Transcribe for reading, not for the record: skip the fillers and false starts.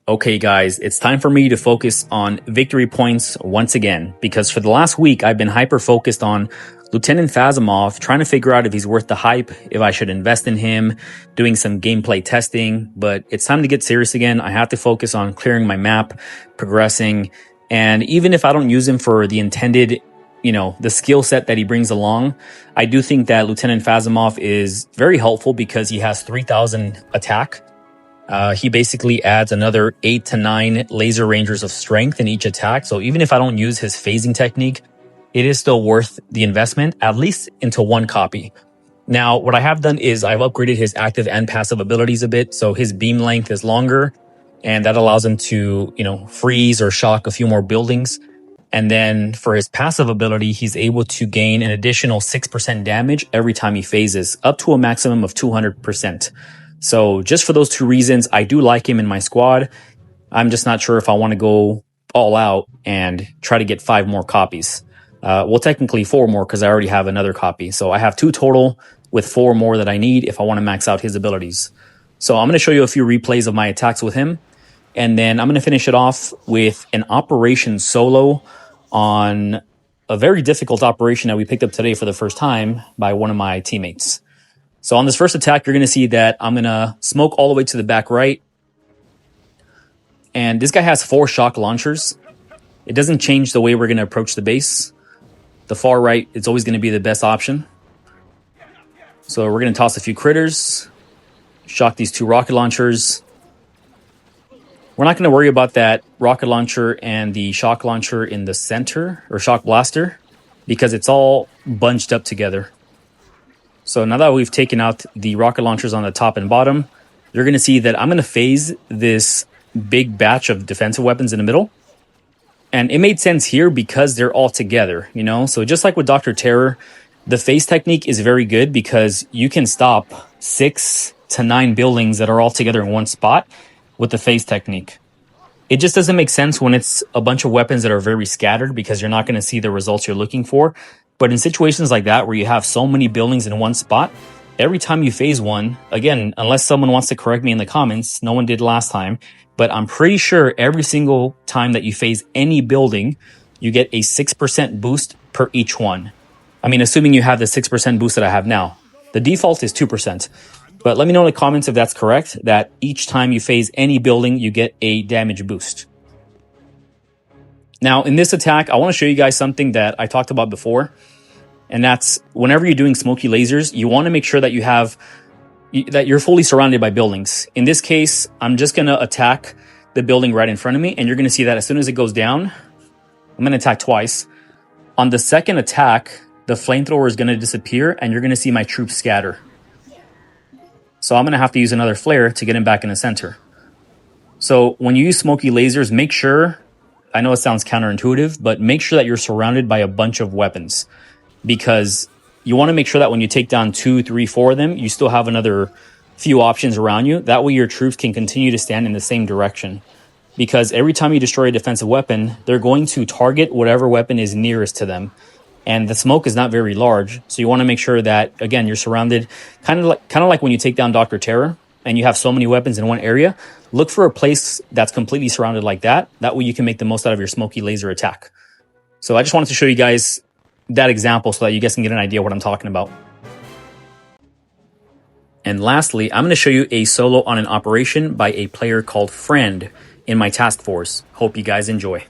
Okay guys, it's time for me to focus on victory points once again, because for the last week I've been hyper focused on Lieutenant Phasimov, trying to figure out if he's worth the hype, if I should invest in him, doing some gameplay testing, but it's time to get serious again. I have to focus on clearing my map, progressing, and even if I don't use him for the intended, the skill set that he brings along, I do think that Lieutenant Phasimov is very helpful because he has 3,000 attack. He basically adds another 8 to 9 laser rangers of strength in each attack. So even if I don't use his phasing technique, it is still worth the investment, at least into one copy. Now, what I have done is I've upgraded his active and passive abilities a bit. So his beam length is longer, and that allows him to, freeze or shock a few more buildings. And then for his passive ability, he's able to gain an additional 6% damage every time he phases, up to a maximum of 200%. So just for those two reasons, I do like him in my squad. I'm just not sure if I want to go all out and try to get 5 more copies. Well, technically 4 more because I already have another copy. So I have 2 total with 4 more that I need if I want to max out his abilities. So I'm going to show you a few replays of my attacks with him. And then I'm going to finish it off with an operation solo on a very difficult operation that we picked up today for the first time by one of my teammates. So on this first attack, you're going to see that I'm going to smoke all the way to the back right. And this guy has 4 shock launchers. It doesn't change the way we're going to approach the base. The far right, it's always going to be the best option. So we're going to toss a few critters, shock these 2 rocket launchers. We're not going to worry about that rocket launcher and the shock launcher in the center, or shock blaster, because it's all bunched up together. So now that we've taken out the rocket launchers on the top and bottom, you're going to see that I'm going to phase this big batch of defensive weapons in the middle. And it made sense here because they're all together, So just like with Dr. Terror, the phase technique is very good because you can stop 6 to 9 buildings that are all together in one spot with the phase technique. It just doesn't make sense when it's a bunch of weapons that are very scattered because you're not going to see the results you're looking for. But in situations like that, where you have so many buildings in one spot, every time you phase one, again, unless someone wants to correct me in the comments, no one did last time, but I'm pretty sure every single time that you phase any building, you get a 6% boost per each one. I mean, assuming you have the 6% boost that I have now. The default is 2%. But let me know in the comments if that's correct, that each time you phase any building, you get a damage boost. Now, in this attack, I want to show you guys something that I talked about before, and that's whenever you're doing smoky lasers, you want to make sure that that you're fully surrounded by buildings. In this case, I'm just going to attack the building right in front of me, and you're going to see that as soon as it goes down, I'm going to attack twice. On the second attack, the flamethrower is going to disappear, and you're going to see my troops scatter. So I'm going to have to use another flare to get him back in the center. So when you use smoky lasers, make sure, I know it sounds counterintuitive, but make sure that you're surrounded by a bunch of weapons, because you want to make sure that when you take down 2, 3, 4 of them, you still have another few options around you. That way your troops can continue to stand in the same direction, because every time you destroy a defensive weapon, they're going to target whatever weapon is nearest to them. And the smoke is not very large, so you want to make sure that, again, you're surrounded, kind of like when you take down Dr. Terror and you have so many weapons in one area. Look for a place that's completely surrounded like that. That way you can make the most out of your smoky laser attack. So I just wanted to show you guys that example so that you guys can get an idea what I'm talking about. And lastly, I'm going to show you a solo on an operation by a player called Friend in my task force. Hope you guys enjoy.